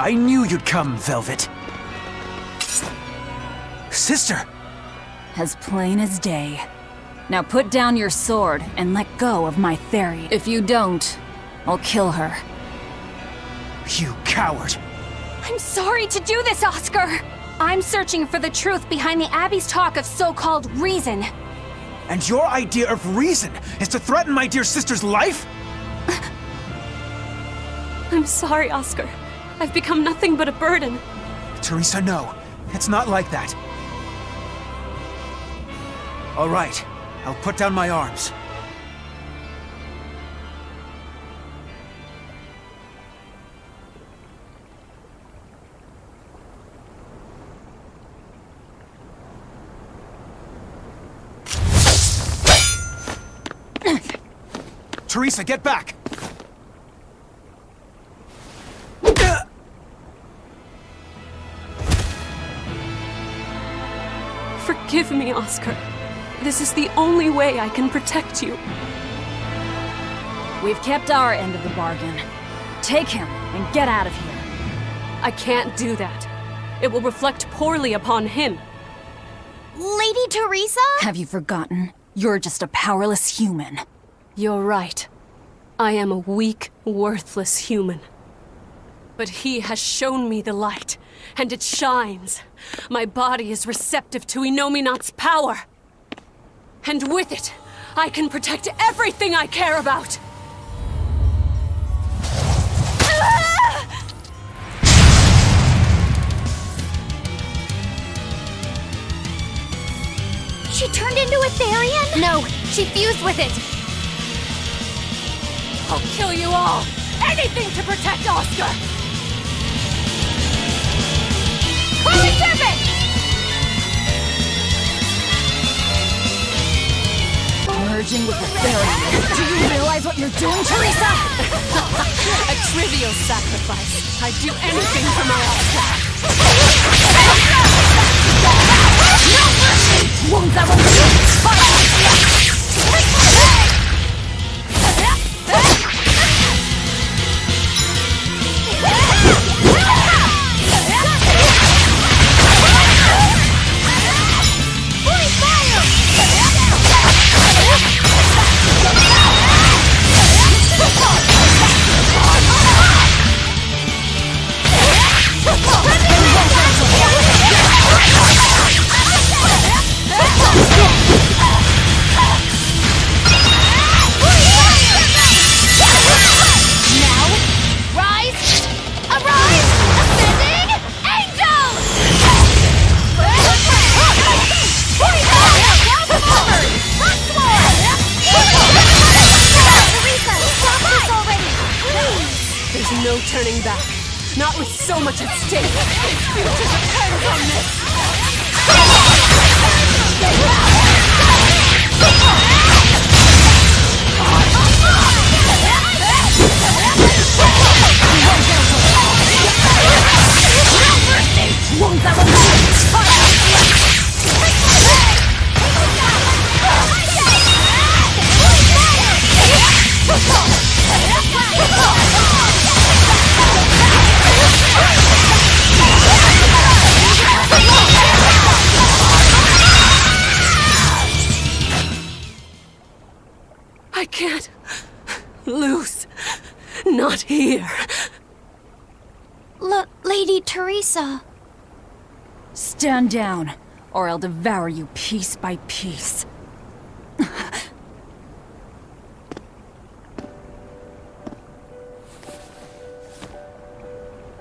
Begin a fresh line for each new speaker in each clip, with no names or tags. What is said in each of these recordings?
I knew you'd come, Velvet. Sister!
As plain as day. Now put down your sword and let go of my theory. If you don't, I'll kill her.
You coward!
I'm sorry to do this, Oscar! I'm searching for the truth behind the Abbey's talk of so-called reason.
And your idea of reason is to threaten my dear sister's life?
I'm sorry, Oscar. I've become nothing but a burden.
Teresa, no. It's not like that. All right. I'll put down my arms. Teresa, get back!
Forgive me, Oscar. This is the only way I can protect you.
We've kept our end of the bargain. Take him and get out of here.
I can't do that. It will reflect poorly upon him.
Lady Teresa?
Have you forgotten? You're just a powerless human.
You're right. I am a weak, worthless human. But he has shown me the light, and it shines. My body is receptive to Inominat's power. And with it, I can protect everything I care about!
She turned into a Therian? No, she fused with it.
I'll kill you all! Anything to protect Oscar! Holy Tempest!
Merging with the Berseria. Do you realize what you're doing, Teresa?
A trivial sacrifice. I'd do anything for my Oscar.
No mercy! Won't that
No turning back. Not with so much at stake. Its future depends on this. I can't lose. Not here.
Lady Teresa.
Stand down, or I'll devour you piece by piece.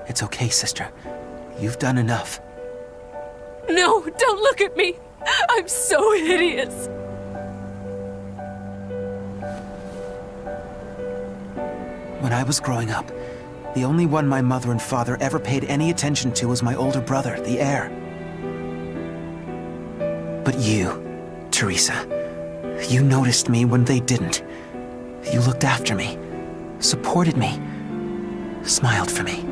It's okay, sister. You've done enough.
No, don't look at me. I'm so hideous.
When I was growing up, the only one my mother and father ever paid any attention to was my older brother, the heir. But you, Teresa, you noticed me when they didn't. You looked after me, supported me, smiled for me.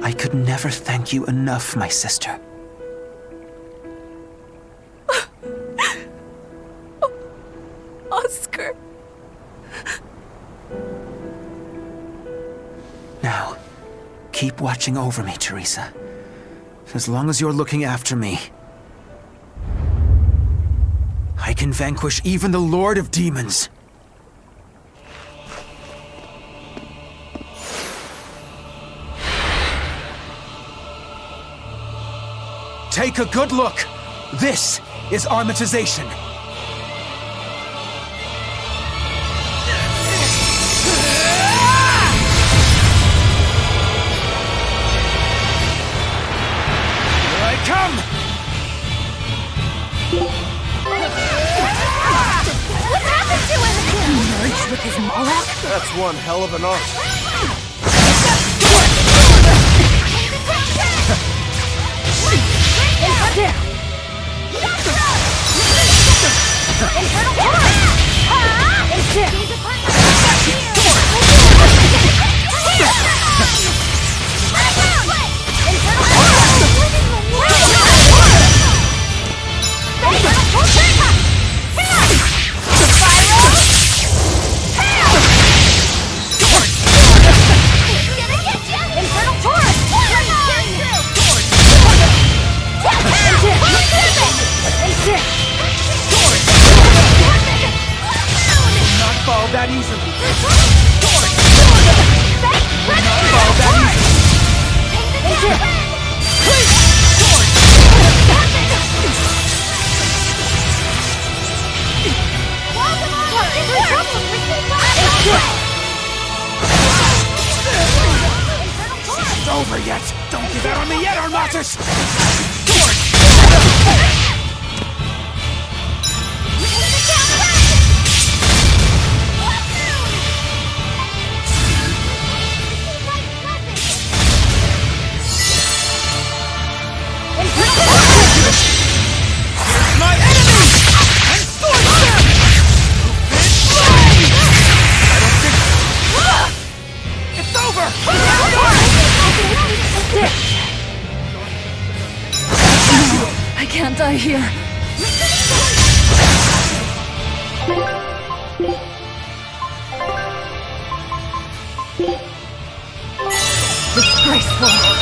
I could never thank you enough, my sister. Now, keep watching over me, Teresa. As long as you're looking after me, I can vanquish even the Lord of Demons. Take a good look. This is armatization. Here I come!
What happened to him?
He merged with his Moloch?
That's one hell of an art.
Not fall that easily. It's over yet. Don't give out on me yet, Armatus. My enemy! And scorch them! I don't think... It's over!
I can't die here. Disgraceful.
Ah!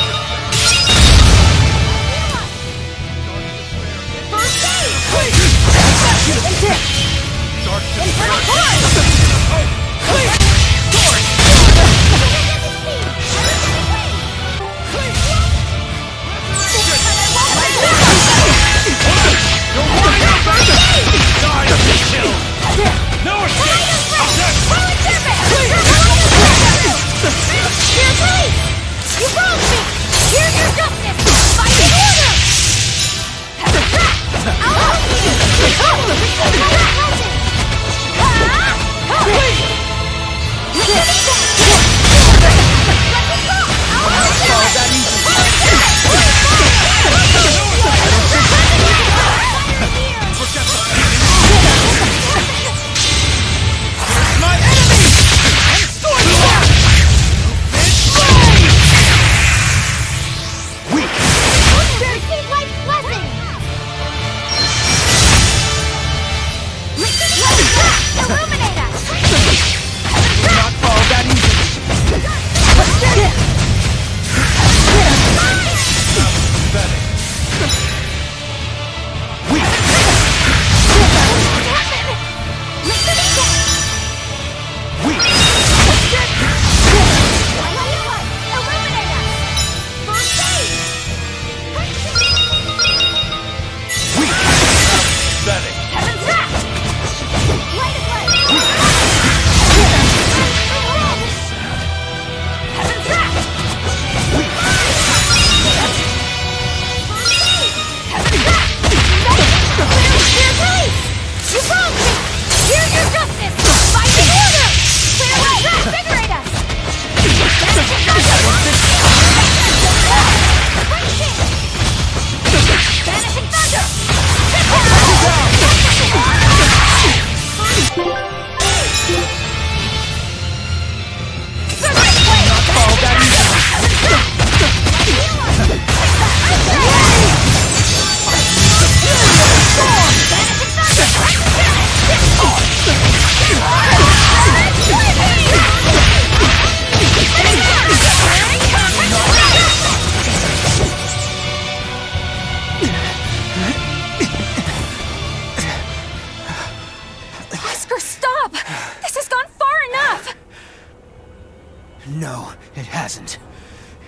No, it hasn't.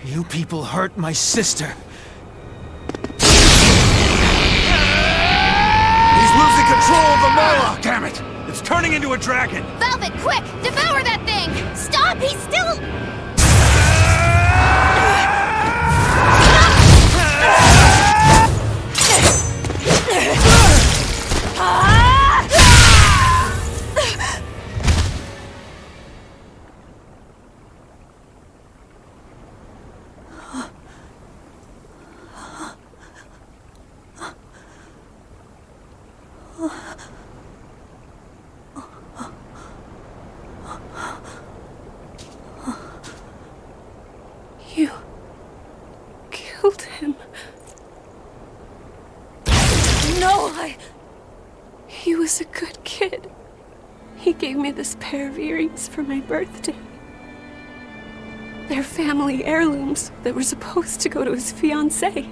You people hurt my sister.
He's losing control of the Moloch!
Damn it! It's turning into a dragon!
Velvet, quick! Devour that thing! Stop! He's still...
You killed him.
No,
He was a good kid. He gave me this pair of earrings for my birthday. They're family heirlooms that were supposed to go to his fiancée,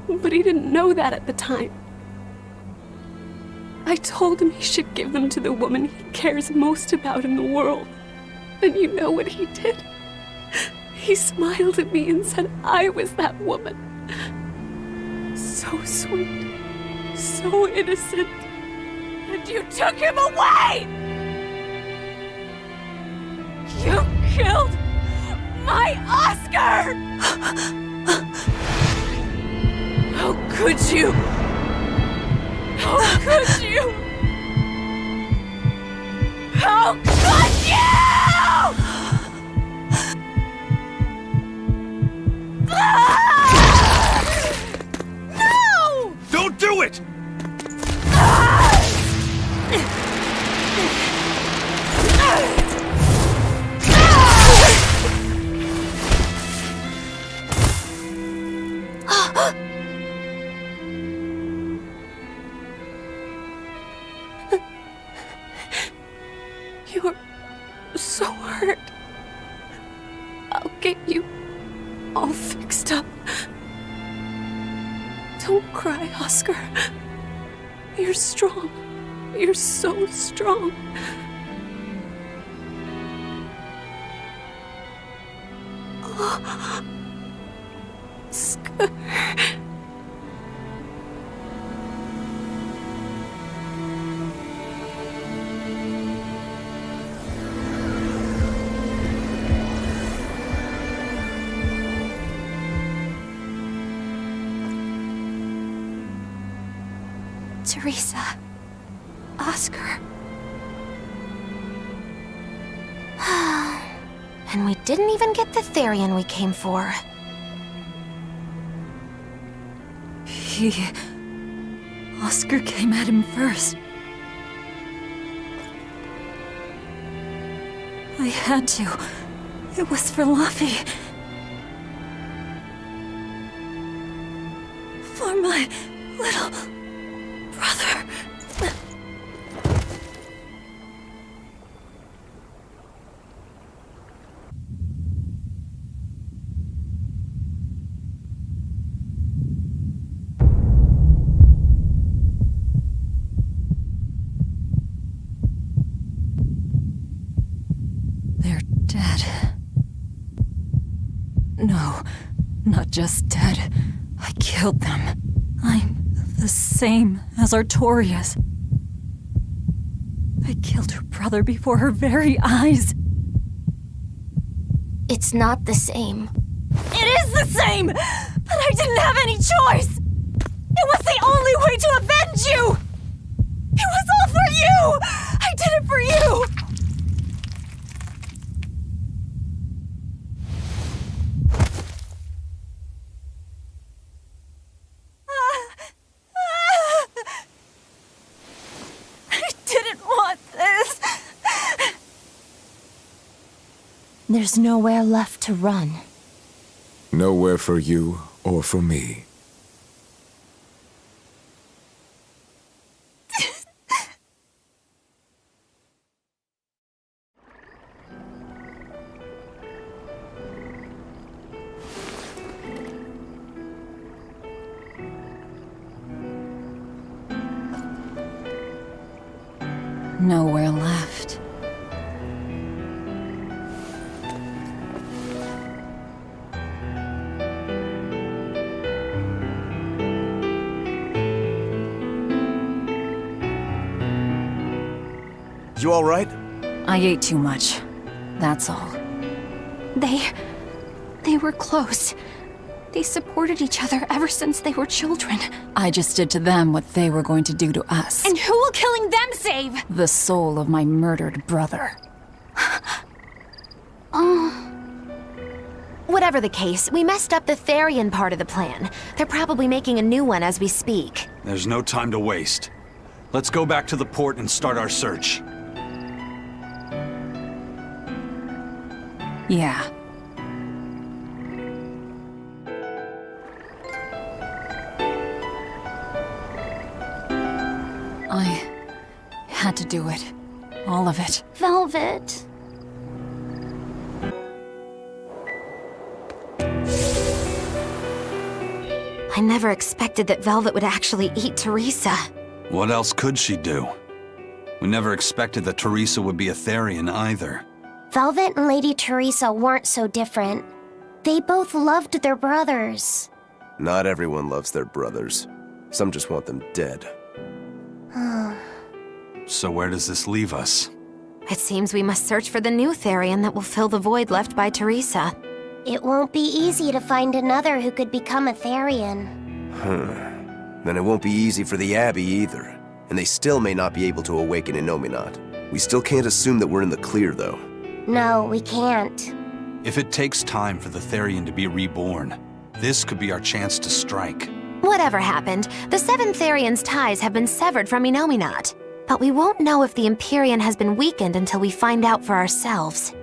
but he didn't know that at the time. I told him he should give them to the woman he cares most about in the world. And you know what he did? He smiled at me and said I was that woman. So sweet, so innocent. And you took him away! You killed my Oscar! How could you? How could you? How could you? No!
Don't do it!
You're so hurt. I'll get you all fixed up. Don't cry, Oscar. You're strong. You're so strong. Oscar.
Teresa. Oscar. And we didn't even get the Therian we came for.
Oscar came at him first. I had to. It was for Luffy. For my little brother. They're dead. No, not just dead. I killed them. I'm the same as Artorias. I killed her brother before her very eyes.
It's not the same.
It is the same! But I didn't have any choice! It was the only way to avenge you! It was all for you! I did it for you! I didn't want this!
There's nowhere left to run.
Nowhere for you or for me.
Nowhere left.
You alright?
I ate too much. That's all.
They were close. They supported each other ever since they were children.
I just did to them what they were going to do to us.
And who will killing them save?
The soul of my murdered brother.
Whatever the case, we messed up the Therian part of the plan. They're probably making a new one as we speak.
There's no time to waste. Let's go back to the port and start our search.
Yeah. I had to do it. All of it.
Velvet. I never expected that Velvet would actually eat Teresa.
What else could she do? We never expected that Teresa would be a Therian either.
Velvet and Lady Teresa weren't so different. They both loved their brothers.
Not everyone loves their brothers. Some just want them dead.
So where does this leave us?
It seems we must search for the new Therian that will fill the void left by Teresa.
It won't be easy to find another who could become a Therian.
Then it won't be easy for the Abbey either. And they still may not be able to awaken Innominat. We still can't assume that we're in the clear, though.
No, we can't.
If it takes time for the Therian to be reborn, this could be our chance to strike.
Whatever happened, the seven Therian's ties have been severed from Innominat. But we won't know if the Empyrean has been weakened until we find out for ourselves.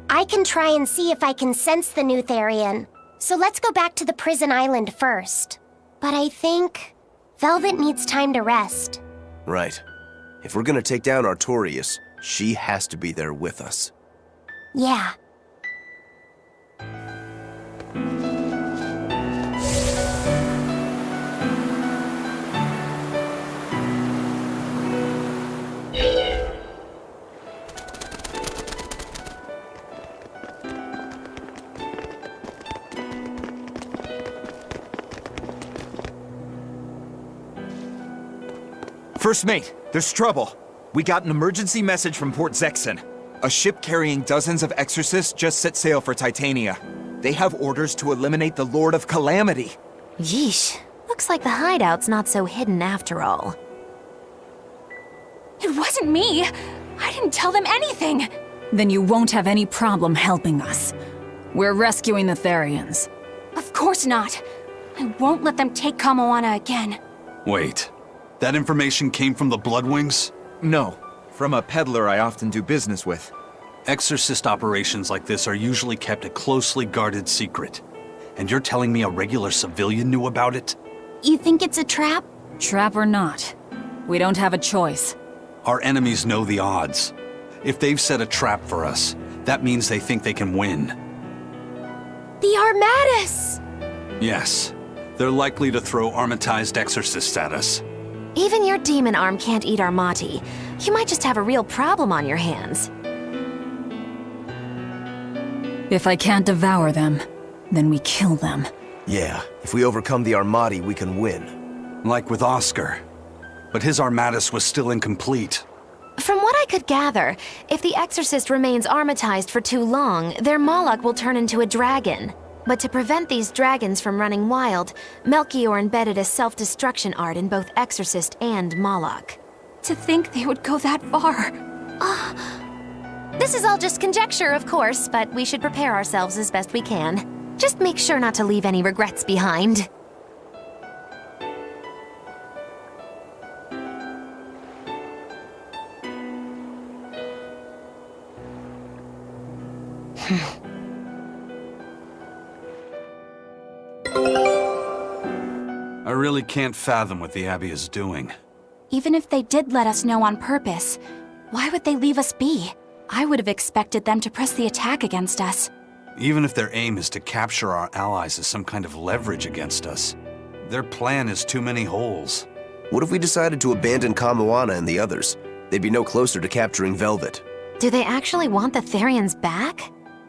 I can try and see if I can sense the new Therian. So let's go back to the prison island first. But I think Velvet needs time to rest.
Right. If we're gonna take down Artorias, she has to be there with us.
Yeah.
First mate, there's trouble. We got an emergency message from Port Zexon. A ship carrying dozens of exorcists just set sail for Titania. They have orders to eliminate the Lord of Calamity.
Yeesh. Looks like the hideout's not so hidden after all.
It wasn't me. I didn't tell them anything.
Then you won't have any problem helping us. We're rescuing the Therians.
Of course not. I won't let them take Kamoana again.
Wait. That information came from the Bloodwings?
No, from a peddler I often do business with.
Exorcist operations like this are usually kept a closely guarded secret. And you're telling me a regular civilian knew about it?
You think it's a trap?
Trap or not, we don't have a choice.
Our enemies know the odds. If they've set a trap for us, that means they think they can win.
The Armatus!
Yes, they're likely to throw armatized exorcists at us.
Even your demon arm can't eat Armati. You might just have a real problem on your hands.
If I can't devour them, then we kill them.
Yeah, if we overcome the Armati, we can win.
Like with Oscar. But his Armatus was still incomplete.
From what I could gather, if the Exorcist remains armatized for too long, their Moloch will turn into a dragon. But to prevent these dragons from running wild, Melchior embedded a self-destruction art in both Exorcist and Moloch.
To think they would go that far.
This is all just conjecture, of course, but we should prepare ourselves as best we can. Just make sure not to leave any regrets behind.
I really can't fathom what the Abbey is doing.
Even if they did let us know on purpose, why would they leave us be? I would have expected them to press the attack against us.
Even if their aim is to capture our allies as some kind of leverage against us, their plan is too many holes.
What if we decided to abandon Kamoana and the others? They'd be no closer to capturing Velvet.
Do they actually want the Therians back?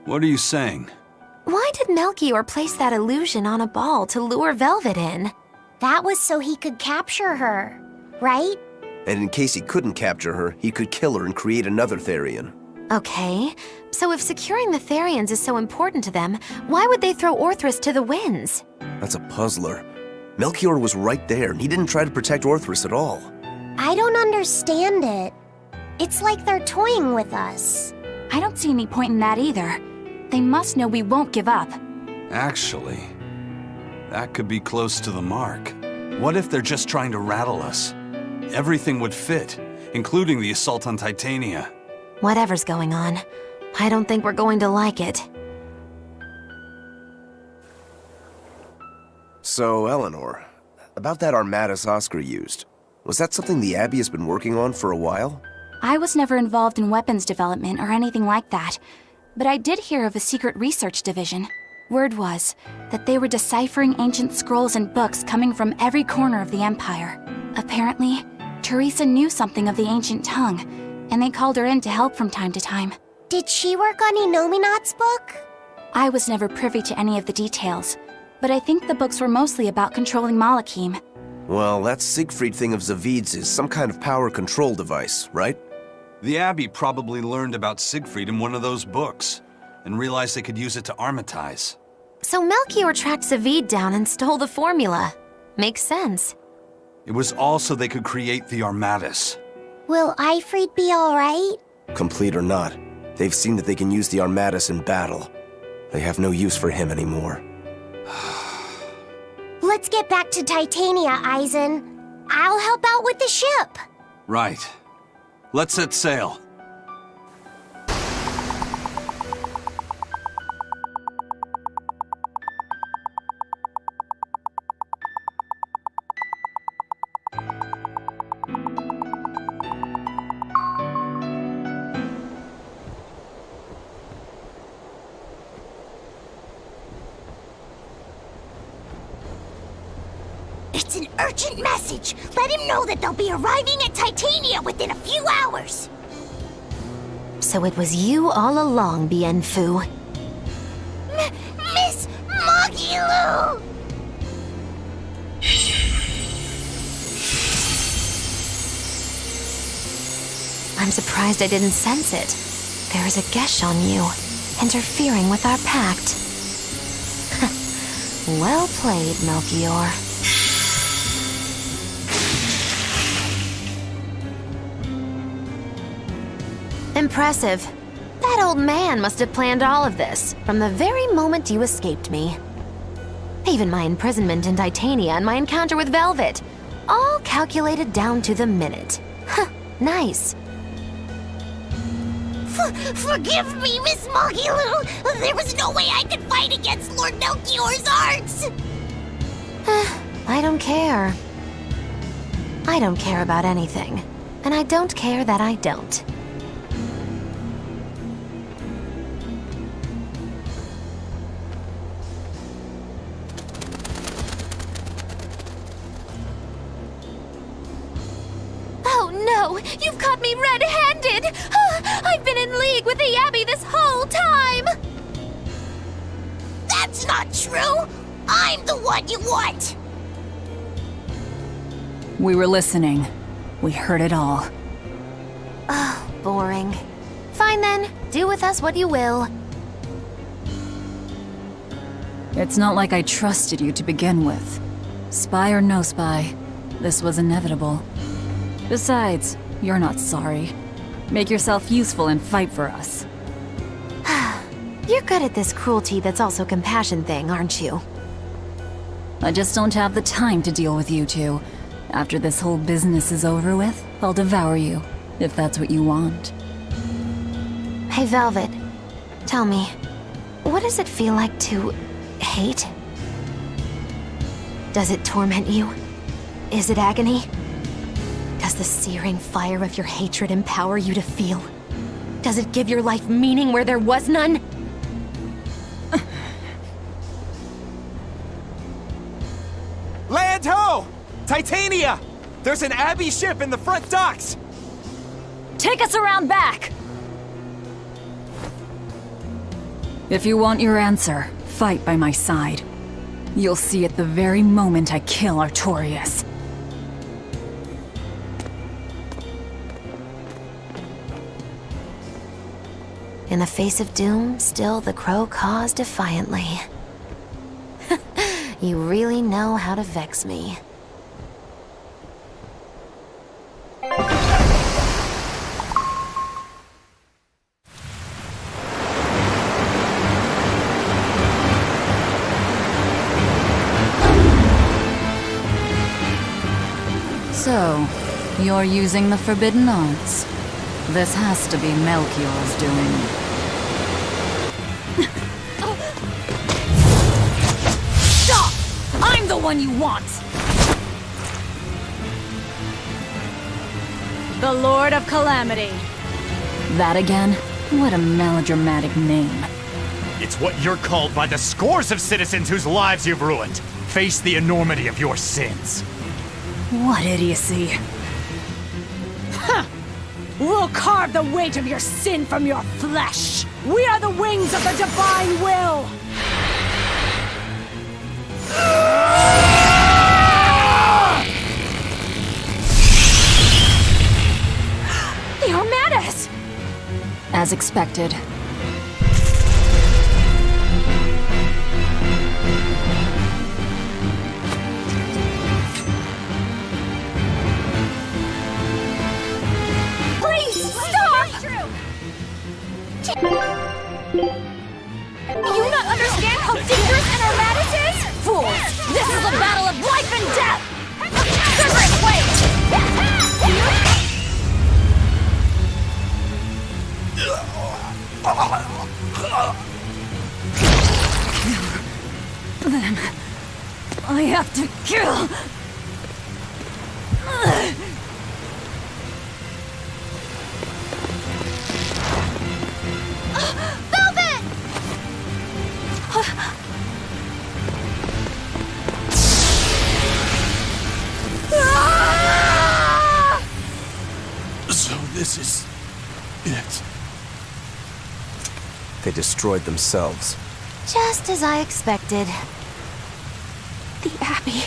What are you saying?
Why did Melchior place that illusion on a ball to lure Velvet in?
That was so he could capture her, right?
And in case he couldn't capture her, he could kill her and create another Therian.
Okay, so if securing the Therians is so important to them, why would they throw Orthrus to the winds?
That's a puzzler. Melchior was right there, and he didn't try to protect Orthrus at all.
I don't understand it. It's like they're toying with us.
I don't see any point in that either. They must know we won't give up.
Actually, that could be close to the mark. What if they're just trying to rattle us? Everything would fit, including the assault on Titania.
Whatever's going on, I don't think we're going to like it.
So, Eleanor, about that Armatus Oscar used, was that something the Abbey has been working on for a while?
I was never involved in weapons development or anything like that, but I did hear of a secret research division. Word was that they were deciphering ancient scrolls and books coming from every corner of the Empire. Apparently, Teresa knew something of the ancient tongue, and they called her in to help from time to time.
Did she work on Inominat's book?
I was never privy to any of the details, but I think the books were mostly about controlling Malachim.
Well, that Siegfried thing of Zavid's is some kind of power control device, right?
The Abbey probably learned about Siegfried in one of those books, and realized they could use it to armatize.
So Melchior tracked Zavid down and stole the formula. Makes sense.
It was all so they could create the Armatus.
Will Eifried be alright?
Complete or not, they've seen that they can use the Armatus in battle. They have no use for him anymore.
Let's get back to Titania, Eisen. I'll help out with the ship.
Right. Let's set sail.
It's an urgent message. Let him know that they'll be arriving at Titania within a few hours.
So it was you all along, Bien Phu.
Miss Magilu!
I'm surprised I didn't sense it. There is a gesh on you, interfering with our pact. Well played, Melchior. Impressive. That old man must have planned all of this from the very moment you escaped me. Even my imprisonment in Titania and my encounter with Velvet. All calculated down to the minute. Huh, nice.
Forgive me, Miss Magilu. There was no way I could fight against Lord Melchior's arts.
I don't care. I don't care about anything. And I don't care that I don't. No! You've caught me red-handed! I've been in league with the Abbey this whole time!
That's not true! I'm the one you want!
We were listening. We heard it all.
Oh, boring. Fine then, do with us what you will.
It's not like I trusted you to begin with. Spy or no spy, this was inevitable. Besides, you're not sorry. Make yourself useful and fight for us.
You're good at this cruelty that's also compassion thing, aren't you?
I just don't have the time to deal with you two. After this whole business is over with, I'll devour you, if that's what you want.
Hey, Velvet. Tell me, what does it feel like to hate? Does it torment you? Is it agony? Does the searing fire of your hatred empower you to feel? Does it give your life meaning where there was none?
Land ho! Titania! There's an Abbey ship in the front docks!
Take us around back! If you want your answer, fight by my side. You'll see it the very moment I kill Artorias.
In the face of doom, still the crow caws defiantly. You really know how to vex me.
So, you're using the forbidden arts. This has to be Melchior's doing. Stop! I'm the one you want! The Lord of Calamity. That again? What a melodramatic name.
It's what you're called by the scores of citizens whose lives you've ruined. Face the enormity of your sins.
What idiocy.
Huh! We'll carve the weight of your sin from your flesh! We are the wings of the divine will!
They are mad at us! As expected.
Do you not understand how dangerous an Armatus is?
Fools! This is a battle of life and death!
Separate ways!
Then I have to kill.
So this is it.
They destroyed themselves.
Just as I expected.
The Abbey.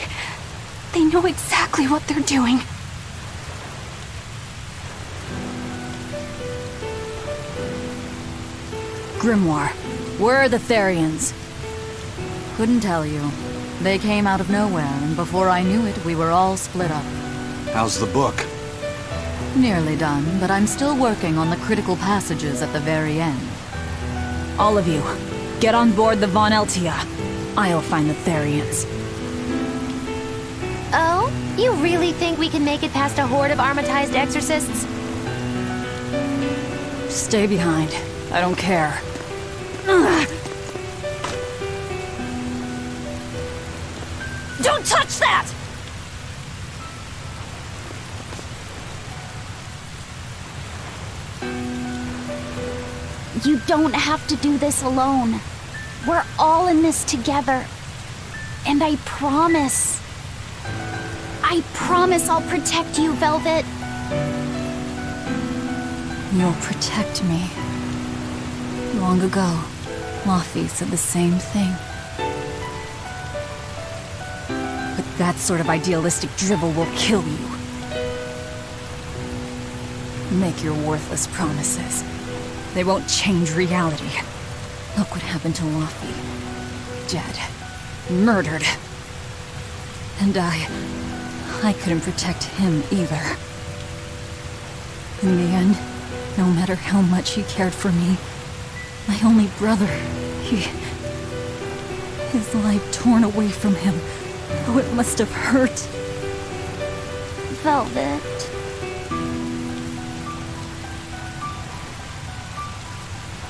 They know exactly what they're doing.
Grimoire, where are the Therians? Couldn't tell you. They came out of nowhere, and before I knew it, we were all split up.
How's the book?
Nearly done, but I'm still working on the critical passages at the very end. All of you, get on board the Von Eltia. I'll find the Therians.
Oh? You really think we can make it past a horde of armatized exorcists?
Stay behind. I don't care. Don't touch that!
You don't have to do this alone. We're all in this together. And I promise I'll protect you, Velvet.
You'll protect me. Long ago, Laufey said the same thing. But that sort of idealistic drivel will kill you. Make your worthless promises. They won't change reality. Look what happened to Laufey. Dead. Murdered. And I couldn't protect him either. In the end, no matter how much he cared for me, my only brother, his life torn away from him. Oh, it must have hurt.
Velvet.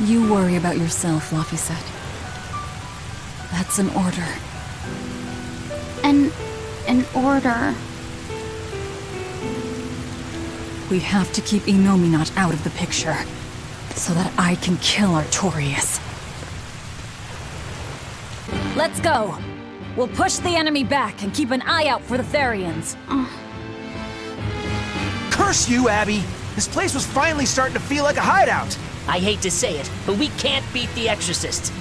You worry about yourself, Laufey said. That's an order.
An order.
We have to keep Innominat out of the picture, so that I can kill Artorias. Let's go! We'll push the enemy back and keep an eye out for the Therians.
Curse you, Abby! This place was finally starting to feel like a hideout!
I hate to say it, but we can't beat the Exorcists.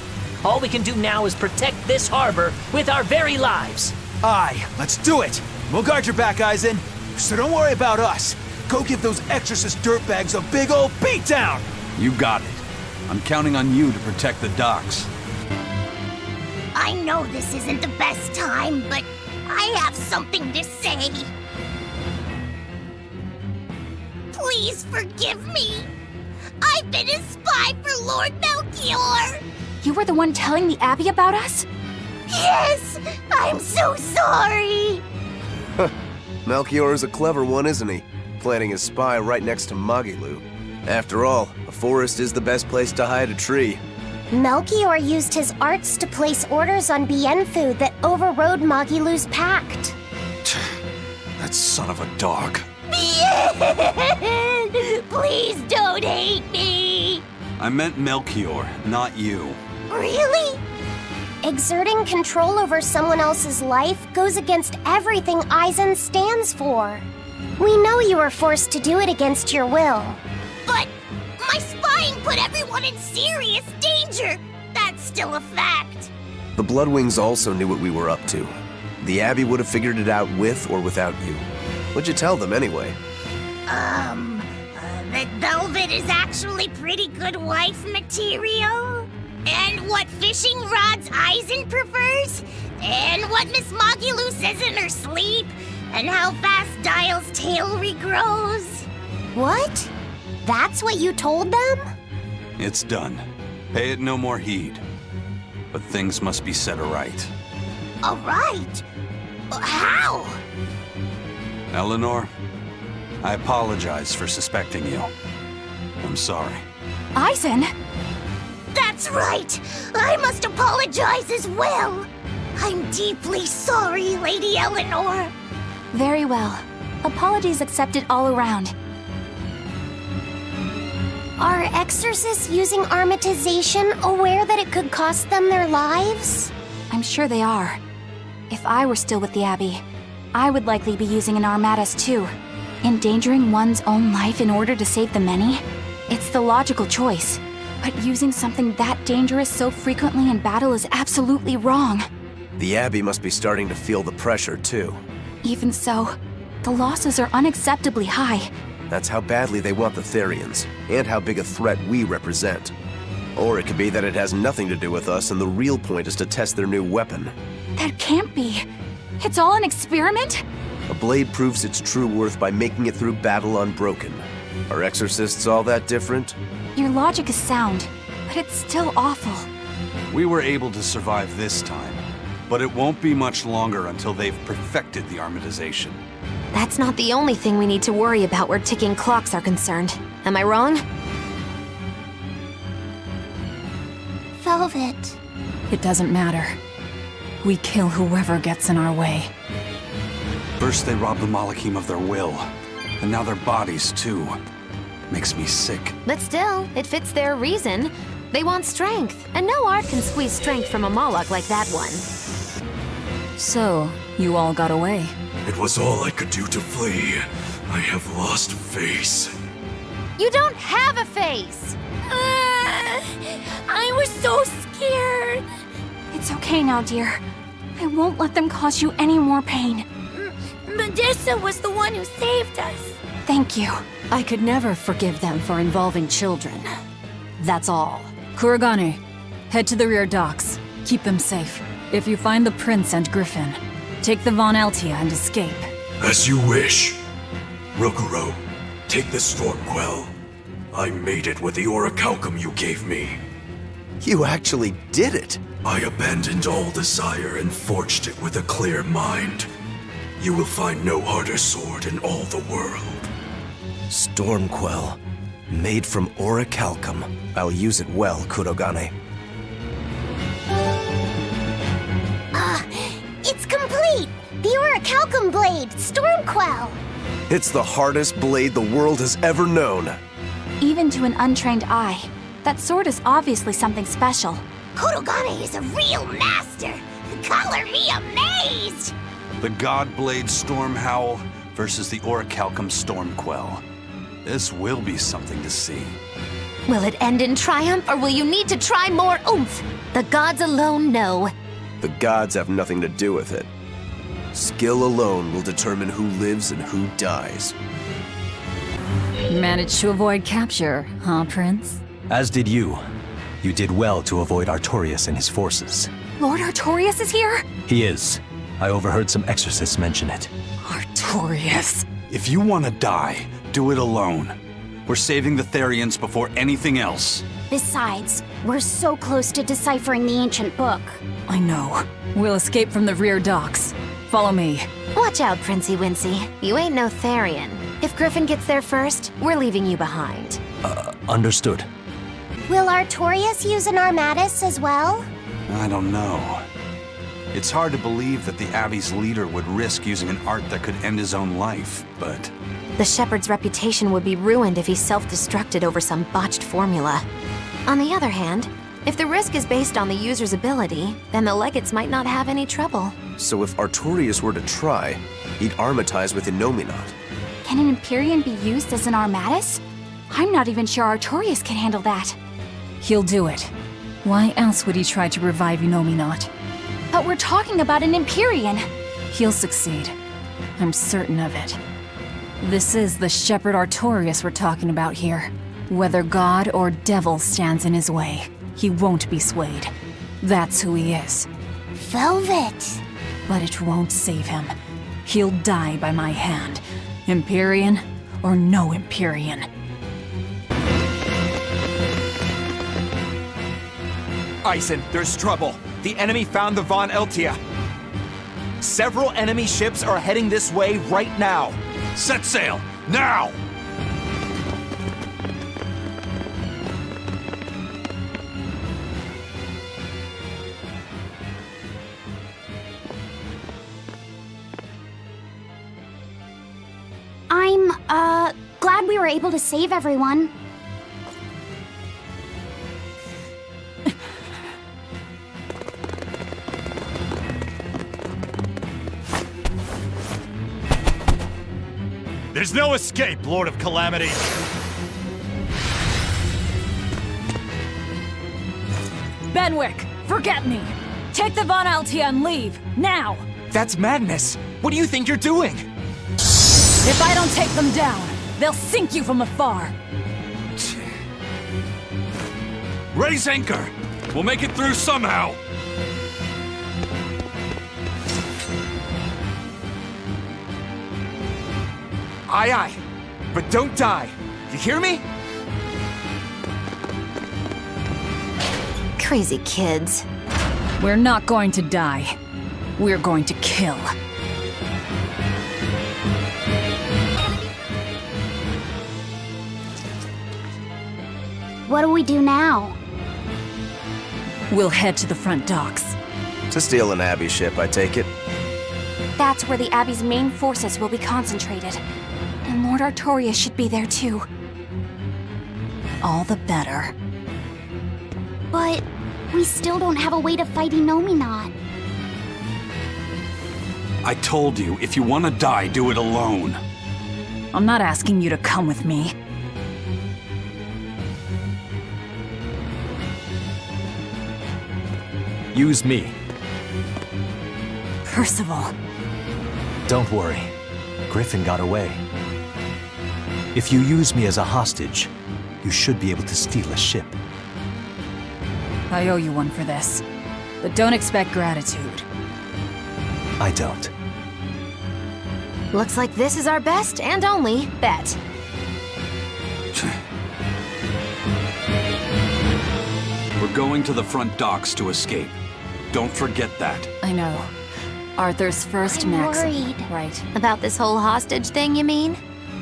All we can do now is protect this harbor with our very lives.
Aye, let's do it! We'll guard your back, Eisen. So don't worry about us. Go give those Exorcist dirtbags a big ol' beatdown!
You got it. I'm counting on you to protect the docks.
I know this isn't the best time, but I have something to say. Please forgive me. I've been a spy for Lord Melchior.
You were the one telling the Abbey about us?
Yes, I'm so sorry.
Melchior is a clever one, isn't he? Planting his spy right next to Magilu. After all, a forest is the best place to hide a tree.
Melchior used his arts to place orders on Bienfu that overrode Magilu's pact.
That son of a dog.
Please don't hate me!
I meant Melchior, not you.
Really? Exerting control over someone else's life goes against everything Aizen stands for. We know you were forced to do it against your will. But my spying put everyone in serious danger! That's still a fact.
The Bloodwings also knew what we were up to. The Abbey would have figured it out with or without you. What'd you tell them anyway?
That Velvet is actually pretty good wife material? And what fishing rods Aizen prefers? And what Miss Magilu says in her sleep? And how fast Dial's tail regrows? What? That's what you told them?
It's done. Pay it no more heed. But things must be set aright.
Alright. How?
Eleanor, I apologize for suspecting you. I'm sorry.
Aizen!
That's right! I must apologize as well! I'm deeply sorry, Lady Eleanor.
Very well. Apologies accepted all around.
Are exorcists using armatization aware that it could cost them their lives?
I'm sure they are. If I were still with the Abbey, I would likely be using an armatus too. Endangering one's own life in order to save the many? It's the logical choice. But using something that dangerous so frequently in battle is absolutely wrong.
The Abbey must be starting to feel the pressure too.
Even so, the losses are unacceptably high.
That's how badly they want the Therians, and how big a threat we represent. Or it could be that it has nothing to do with us and the real point is to test their new weapon.
That can't be. It's all an experiment?
A blade proves its true worth by making it through battle unbroken. Are exorcists all that different?
Your logic is sound, but it's still awful.
We were able to survive this time, but it won't be much longer until they've perfected the armatization.
That's not the only thing we need to worry about where ticking clocks are concerned. Am I wrong?
Velvet.
It doesn't matter. We kill whoever gets in our way.
First they robbed the Malachim of their will, and now their bodies too. Makes me sick.
But still, it fits their reason. They want strength, and no art can squeeze strength from a Moloch like that one.
So, you all got away.
It was all I could do to flee. I have lost face.
You don't have a face!
I was so scared.
It's okay now, dear. I won't let them cause you any more pain.
Medusa was the one who saved us.
Thank you.
I could never forgive them for involving children. That's all.
Kurogane, head to the rear docks. Keep them safe. If you find the Prince and Griffin, take the Von Altia and escape.
As you wish. Rokuro, take the Stormquell. I made it with the orichalcum you gave me.
You actually did it!
I abandoned all desire and forged it with a clear mind. You will find no harder sword in all the world.
Stormquell. Made from orichalcum. I'll use it well, Kurogane.
It's complete! The orichalcum blade, Stormquell!
It's the hardest blade the world has ever known.
Even to an untrained eye, that sword is obviously something special.
Kurogane is a real master! Color me amazed!
The Godblade Stormhowl versus the Orichalcum Stormquell. This will be something to see.
Will it end in triumph, or will you need to try more oomph? The gods alone know.
The gods have nothing to do with it. Skill alone will determine who lives and who dies.
Managed to avoid capture, huh, Prince?
As did you.
You did well to avoid Artorias and his forces.
Lord Artorias is here?
He is. I overheard some exorcists mention it.
Artorias.
If you want to die, do it alone. We're saving the Therians before anything else.
Besides, we're so close to deciphering the ancient book.
I know. We'll escape from the rear docks. Follow me.
Watch out, Princey Wincy. You ain't no Therian. If Griffin gets there first, we're leaving you behind.
Understood.
Will Artorias use an Armatus as well?
I don't know. It's hard to believe that the Abbey's leader would risk using an art that could end his own life, but...
The Shepherd's reputation would be ruined if he self-destructed over some botched formula. On the other hand, if the risk is based on the user's ability, then the Legates might not have any trouble.
So if Artorias were to try, he'd armatize with Innominat.
Can an Empyrean be used as an Armatus? I'm not even sure Artorias can handle that.
He'll do it. Why else would he try to revive Innominat?
But we're talking about an Empyrean.
He'll succeed. I'm certain of it. This is the Shepherd Artorias we're talking about here. Whether God or devil stands in his way, he won't be swayed. That's who he is.
Velvet!
But it won't save him. He'll die by my hand. Empyrean or no Empyrean.
Eisen, there's trouble. The enemy found the Von Eltia. Several enemy ships are heading this way right now.
Set sail, now!
I'm, glad we were able to save everyone.
There's no escape, Lord of Calamity.
Benwick, forget me. Take the Von Altia and leave, now!
That's madness. What do you think you're doing?
If I don't take them down, they'll sink you from afar.
Raise anchor! We'll make it through somehow!
Aye, aye. But don't die. You hear me?
Crazy kids.
We're not going to die. We're going to kill.
What do we do now?
We'll head to the front docks.
To steal an Abbey ship, I take it?
That's where the Abbey's main forces will be concentrated. And Lord Artorias should be there too.
All the better.
But we still don't have a way to fight Innominat.
I told you, if you want to die, do it alone.
I'm not asking you to come with me.
Use me.
Percival.
Don't worry. Griffin got away. If you use me as a hostage, you should be able to steal a ship.
I owe you one for this. But don't expect gratitude.
I don't.
Looks like this is our best and only bet.
We're going to the front docks to escape. Don't forget that.
I know. Arthur's first
I'm
maxim.
worried.
Right.
About this whole hostage thing, you mean?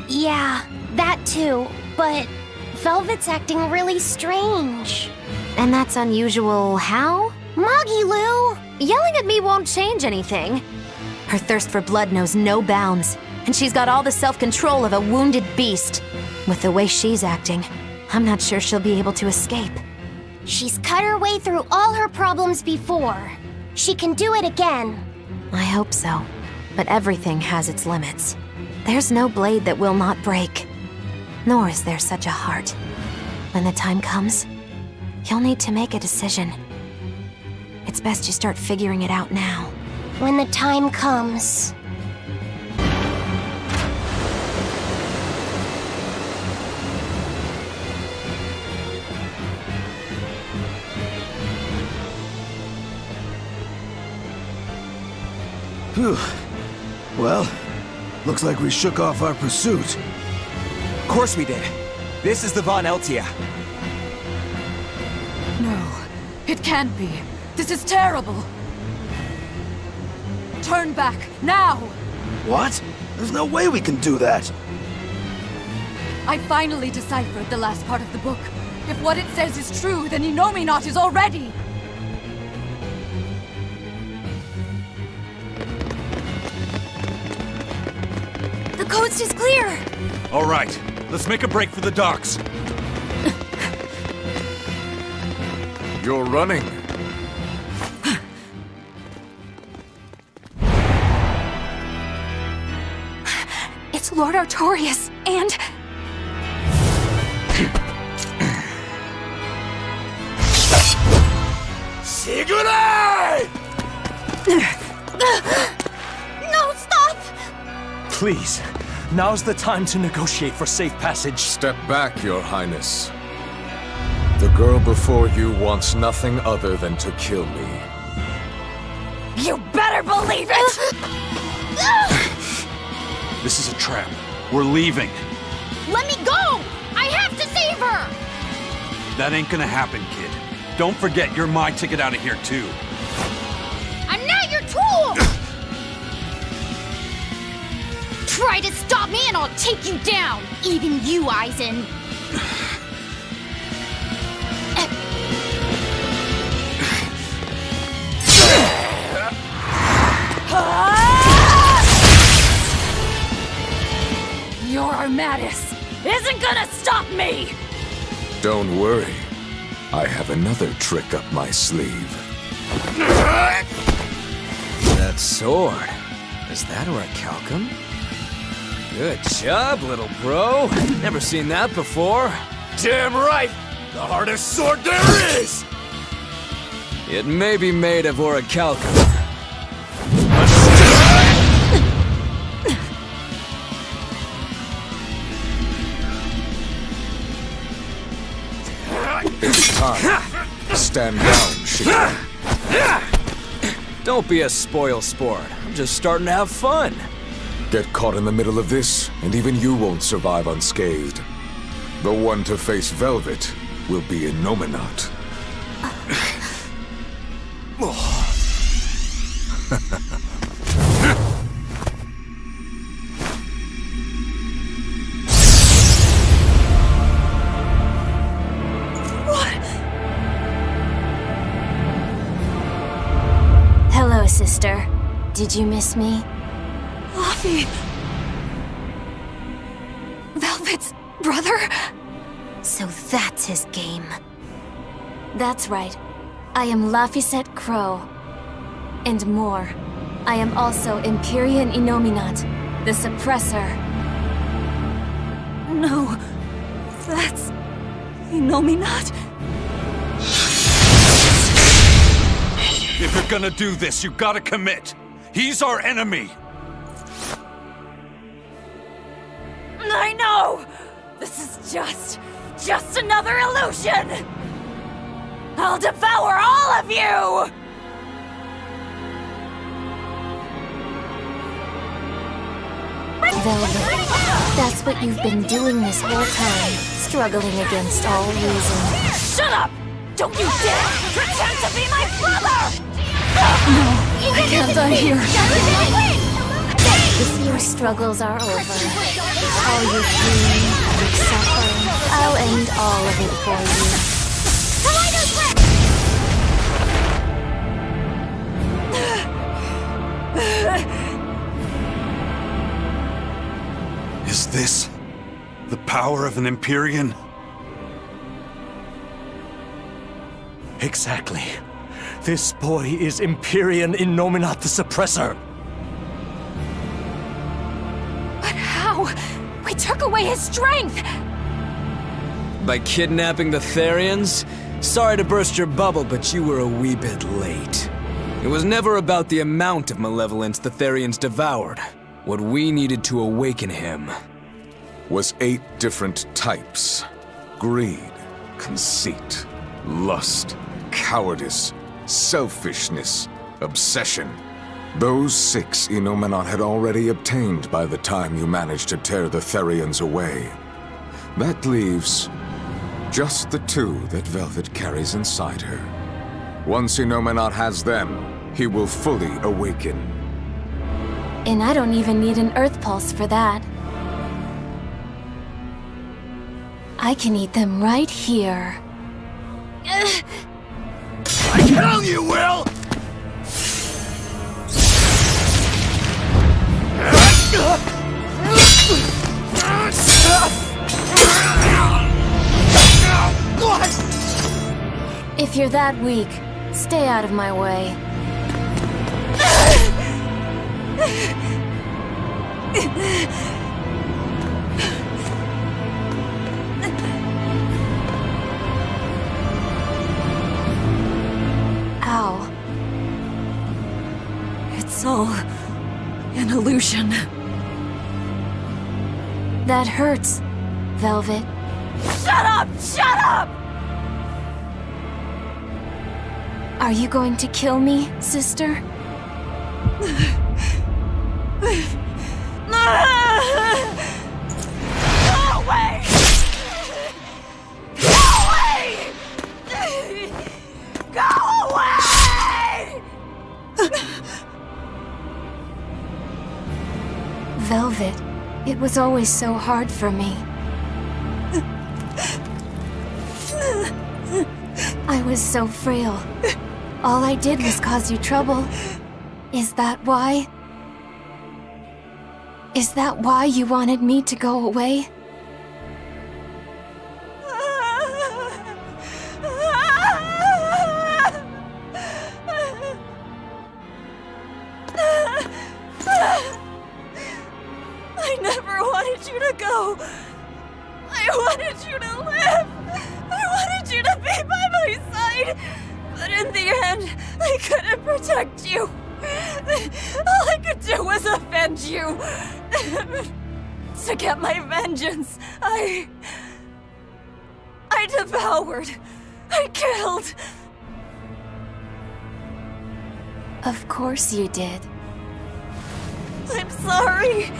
Yeah, that too. But Velvet's acting really strange.
And that's unusual how?
Moggy Lou!
Yelling at me won't change anything. Her thirst for blood knows no bounds, and she's got all the self-control of a wounded beast. With the way she's acting, I'm not sure she'll be able to escape.
She's cut her way through all her problems before. She can do it again.
I hope so, but everything has its limits. There's no blade that will not break, nor is there such a heart. When the time comes, you'll need to make a decision. It's best you start figuring it out now.
When the time comes.
Phew. Well, looks like we shook off our pursuit.
Of course we did. This is the Von Eltia.
No, it can't be. This is terrible. Turn back, now!
What? There's no way we can do that.
I finally deciphered the last part of the book. If what it says is true, then Innominat is already...
The coast is clear!
All right, let's make a break for the docks.
You're running.
It's Lord Artorias, and...
Sigurd!
No, stop!
Please, now's the time to negotiate for safe passage.
Step back, Your Highness. The girl before you wants nothing other than to kill me.
You better believe it!
This is a trap. We're leaving.
Let me go! I have to save her!
That ain't gonna happen, kid. Don't forget, you're my ticket out of here, too.
I'm not your tool! Try to stop me and I'll take you down! Even you, Eisen.
Your Armatus isn't gonna stop me!
Don't worry. I have another trick up my sleeve.
That sword. Is that orichalcum? Good job, little bro. Never seen that before.
Damn right! The hardest sword there is!
It may be made of orichalcum.
It's time. Stand down, Shikara.
Don't be a spoil sport. I'm just starting to have fun.
Get caught in the middle of this, and even you won't survive unscathed. The one to face Velvet will be Innominat.
Hello, sister. Did you miss me?
Laffy! Velvet's brother?
So that's his game. That's right. I am Laphicet Crow. And more. I am also Empyrean Innominat, the Suppressor.
No, that's... Innominat?
If you're gonna do this, you gotta commit. He's our enemy.
I know! This is just another illusion! I'll devour all of you!
Velvet, that's what you've been doing this whole time, struggling against all reason.
Shut up! Don't you dare pretend to be my brother! No, I can't die here.
Your struggles are over. All your pain, your suffering, I'll end all of it for you.
Is this the power of an Empyrean?
Exactly. This boy is Empyrean Innominat the Suppressor.
But how? We took away his strength!
By kidnapping the Therians? Sorry to burst your bubble, but you were a wee bit late. It was never about the amount of malevolence the Therians devoured. What we needed to awaken him
was 8 different types. Greed, conceit, lust, cowardice, selfishness, obsession, Those 6 Inominat had already obtained by the time you managed to tear the Therians away. That leaves just the 2 that Velvet carries inside her. Once Inominat has them, he will fully awaken.
And I don't even need an Earth Pulse for that. I can eat them right here.
I tell you, Will!
If you're that weak, stay out of my way. Ow.
It's all an illusion.
That hurts, Velvet.
Shut up! Shut up!
Are you going to kill me, sister?
Go away! Go away! Go away!
Velvet, it was always so hard for me. I was so frail. All I did was cause you trouble. Is that why? Is that why you wanted me to go away?
I never wanted you to go. I wanted you to live. I wanted you to be by my side. But in the end, I couldn't protect you. All I could do was offend you. To get my vengeance, I devoured. I killed.
Of course you did.
I'm sorry.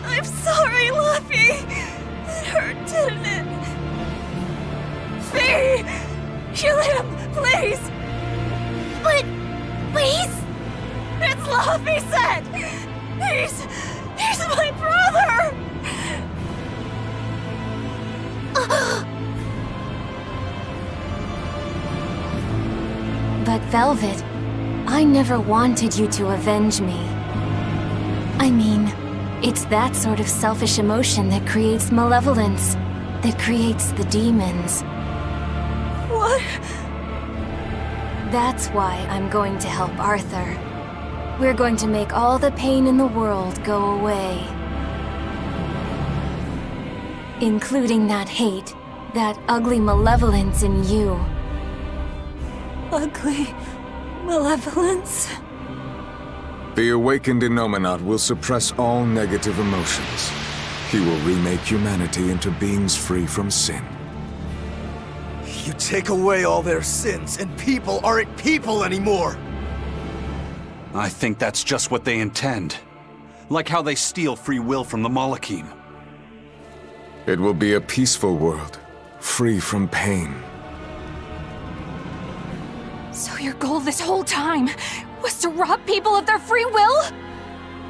I'm sorry, Luffy. It hurt, didn't it? Fee! Kill him, please!
But... please?
It's Luffy said! He's my brother!
But Velvet, I never wanted you to avenge me. I mean, it's that sort of selfish emotion that creates malevolence, that creates the demons.
What?
That's why I'm going to help Arthur. We're going to make all the pain in the world go away. Including that hate, that ugly malevolence in you.
Ugly malevolence?
The awakened Inominat will suppress all negative emotions. He will remake humanity into beings free from sin.
You take away all their sins, and people aren't people anymore!
I think that's just what they intend. Like how they steal free will from the Malakim.
It will be a peaceful world, free from pain.
So your goal this whole time was to rob people of their free will?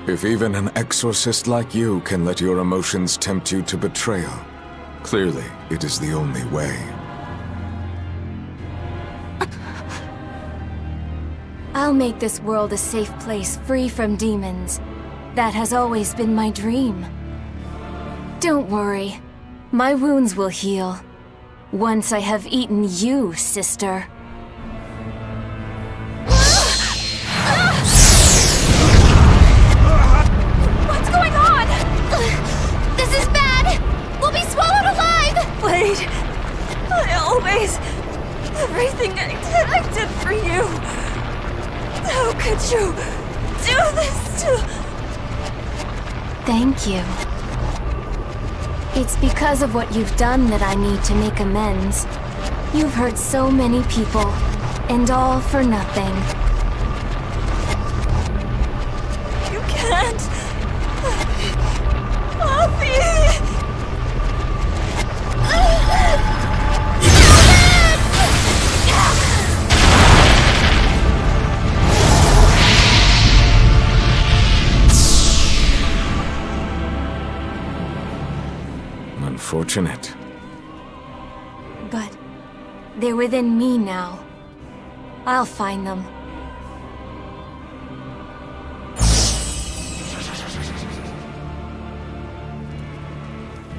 If even an exorcist like you can let your emotions tempt you to betrayal, clearly it is the only way.
I'll make this world a safe place free from demons. That has always been my dream. Don't worry. My wounds will heal. Once I have eaten you, sister.
What's going on?
This is bad! We'll be swallowed alive!
Wait. Everything I did for you. How could you do this to...
Thank you. It's because of what you've done that I need to make amends. You've hurt so many people, and all for nothing.
Unfortunate.
But they're within me now. I'll find them.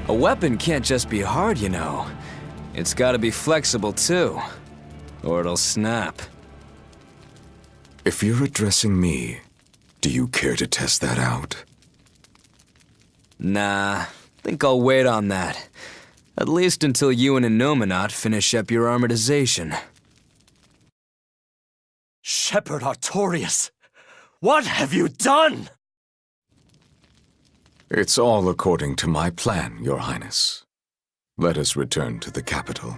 A weapon can't just be hard, you know. It's gotta be flexible too, or it'll snap.
If you're addressing me, do you care to test that out?
Nah, think I'll wait on that. At least until you and Innominat finish up your armorization.
Shepherd Artorias, what have you done?
It's all according to my plan, Your Highness. Let us return to the capital.